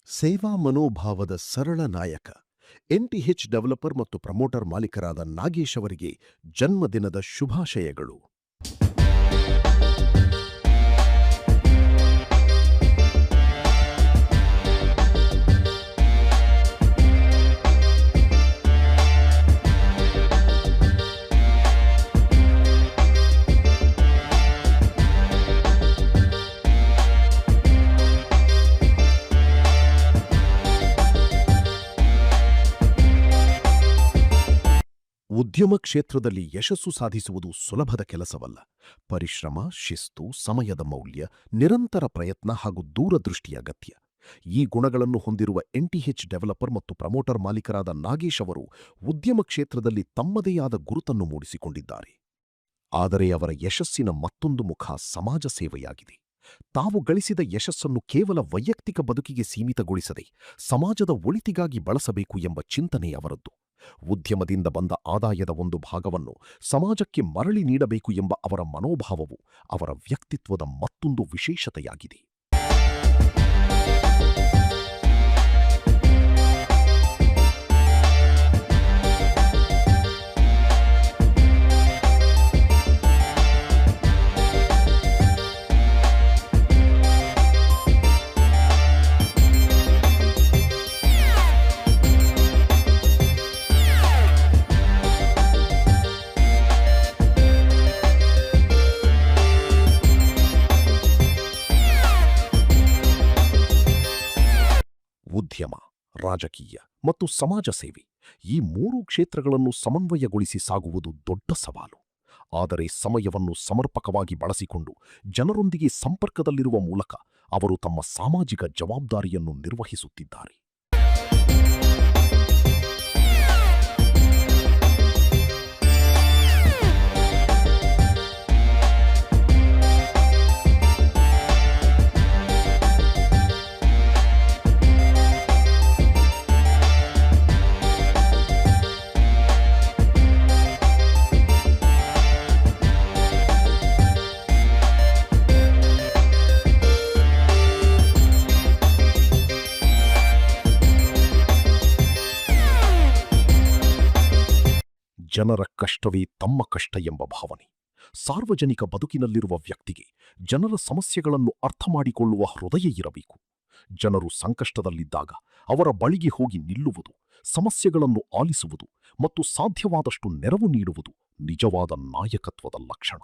ಸೇವಾ ಮನೋಭಾವದ ಸರಳ ನಾಯಕ ಎನ್ಟಿಎಚ್ ಡೆವಲಪರ್ ಮತ್ತು ಪ್ರಮೋಟರ್ ಮಾಲೀಕರಾದ ನಾಗೇಶ್ ಅವರಿಗೆ ಜನ್ಮದಿನದ ಶುಭಾಶಯಗಳು. ಉದ್ಯಮ ಕ್ಷೇತ್ರದಲ್ಲಿ ಯಶಸ್ಸು ಸಾಧಿಸುವುದು ಸುಲಭದ ಕೆಲಸವಲ್ಲ. ಪರಿಶ್ರಮ, ಶಿಸ್ತು, ಸಮಯದ ಮೌಲ್ಯ, ನಿರಂತರ ಪ್ರಯತ್ನ ಹಾಗೂ ದೂರದೃಷ್ಟಿ ಅಗತ್ಯ. ಈ ಗುಣಗಳನ್ನು ಹೊಂದಿರುವ ಎನ್ಟಿಎಚ್ ಡೆವಲಪರ್ ಮತ್ತು ಪ್ರಮೋಟರ್ ಮಾಲೀಕರಾದ ನಾಗೇಶ್ ಅವರು ಉದ್ಯಮ ಕ್ಷೇತ್ರದಲ್ಲಿ ತಮ್ಮದೇ ಆದ ಗುರುತನ್ನು ಮೂಡಿಸಿಕೊಂಡಿದ್ದಾರೆ. ಆದರೆ ಅವರ ಯಶಸ್ಸಿನ ಮತ್ತೊಂದು ಮುಖ ಸಮಾಜ ಸೇವೆಯಾಗಿದೆ. ತಾವು ಗಳಿಸಿದ ಯಶಸ್ಸನ್ನು ಕೇವಲ ವೈಯಕ್ತಿಕ ಬದುಕಿಗೆ ಸೀಮಿತಗೊಳಿಸದೆ ಸಮಾಜದ ಒಳಿತಿಗಾಗಿ ಬಳಸಬೇಕು ಎಂಬ ಚಿಂತನೆ ಅವರದ್ದು. ಉದ್ಯಮದಿಂದ ಬಂದ ಆದಾಯದ ಒಂದು ಭಾಗವನ್ನು ಸಮಾಜಕ್ಕೆ ಮರಳಿ ನೀಡಬೇಕು ಎಂಬ ಅವರ ಮನೋಭಾವವು ಅವರ ವ್ಯಕ್ತಿತ್ವದ ಮತ್ತೊಂದು ವಿಶೇಷತೆಯಾಗಿದೆ. ಉದ್ಯಮ, ರಾಜಕೀಯ ಮತ್ತು ಸಮಾಜ ಸೇವೆ ಈ ಮೂರೂ ಕ್ಷೇತ್ರಗಳನ್ನು ಸಮನ್ವಯಗೊಳಿಸಿ ಸಾಗುವುದು ದೊಡ್ಡ ಸವಾಲು. ಆದರೆ ಸಮಯವನ್ನು ಸಮರ್ಪಕವಾಗಿ ಬಳಸಿಕೊಂಡು ಜನರೊಂದಿಗೆ ಸಂಪರ್ಕದಲ್ಲಿರುವ ಮೂಲಕ ಅವರು ತಮ್ಮ ಸಾಮಾಜಿಕ ಜವಾಬ್ದಾರಿಯನ್ನು ನಿರ್ವಹಿಸುತ್ತಿದ್ದಾರೆ. ಜನರ ಕಷ್ಟವೇ ತಮ್ಮ ಕಷ್ಟ ಎಂಬ ಭಾವನೆ. ಸಾರ್ವಜನಿಕ ಬದುಕಿನಲ್ಲಿರುವ ವ್ಯಕ್ತಿಗೆ ಜನರ ಸಮಸ್ಯೆಗಳನ್ನು ಅರ್ಥ ಮಾಡಿಕೊಳ್ಳುವ ಹೃದಯ ಇರಬೇಕು. ಜನರು ಸಂಕಷ್ಟದಲ್ಲಿದ್ದಾಗ ಅವರ ಬಳಿಗೆ ಹೋಗಿ ನಿಲ್ಲುವುದು, ಸಮಸ್ಯೆಗಳನ್ನು ಆಲಿಸುವುದು ಮತ್ತು ಸಾಧ್ಯವಾದಷ್ಟು ನೆರವು ನೀಡುವುದು ನಿಜವಾದ ನಾಯಕತ್ವದ ಲಕ್ಷಣ.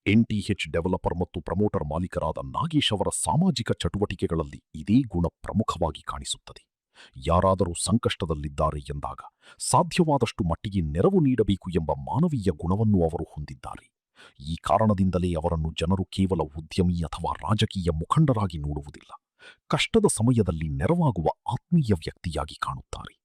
ಎನ್ಟಿಎಚ್ ಡೆವಲಪರ್ ಮತ್ತು ಪ್ರಮೋಟರ್ ಮಾಲೀಕರಾದ ನಾಗೇಶ್ ಅವರ ಸಾಮಾಜಿಕ ಚಟುವಟಿಕೆಗಳಲ್ಲಿ ಇದೇ ಗುಣ ಪ್ರಮುಖವಾಗಿ ಕಾಣಿಸುತ್ತದೆ. ಯಾರಾದರೂ ಸಂಕಷ್ಟದಲ್ಲಿದ್ದಾರೆ ಎಂದಾಗ ಸಾಧ್ಯವಾದಷ್ಟು ಮಟ್ಟಿಗೆ ನೆರವು ನೀಡಬೇಕು ಎಂಬ ಮಾನವೀಯ ಗುಣವನ್ನು ಅವರು ಹೊಂದಿದ್ದಾರೆ. ಈ ಕಾರಣದಿಂದಲೇ ಅವರನ್ನು ಜನರು ಕೇವಲ ಉದ್ಯಮಿ ಅಥವಾ ರಾಜಕೀಯ ಮುಖಂಡರಾಗಿ ನೋಡುವುದಿಲ್ಲ, ಕಷ್ಟದ ಸಮಯದಲ್ಲಿ ನೆರವಾಗುವ ಆತ್ಮೀಯ ವ್ಯಕ್ತಿಯಾಗಿ ಕಾಣುತ್ತಾರೆ.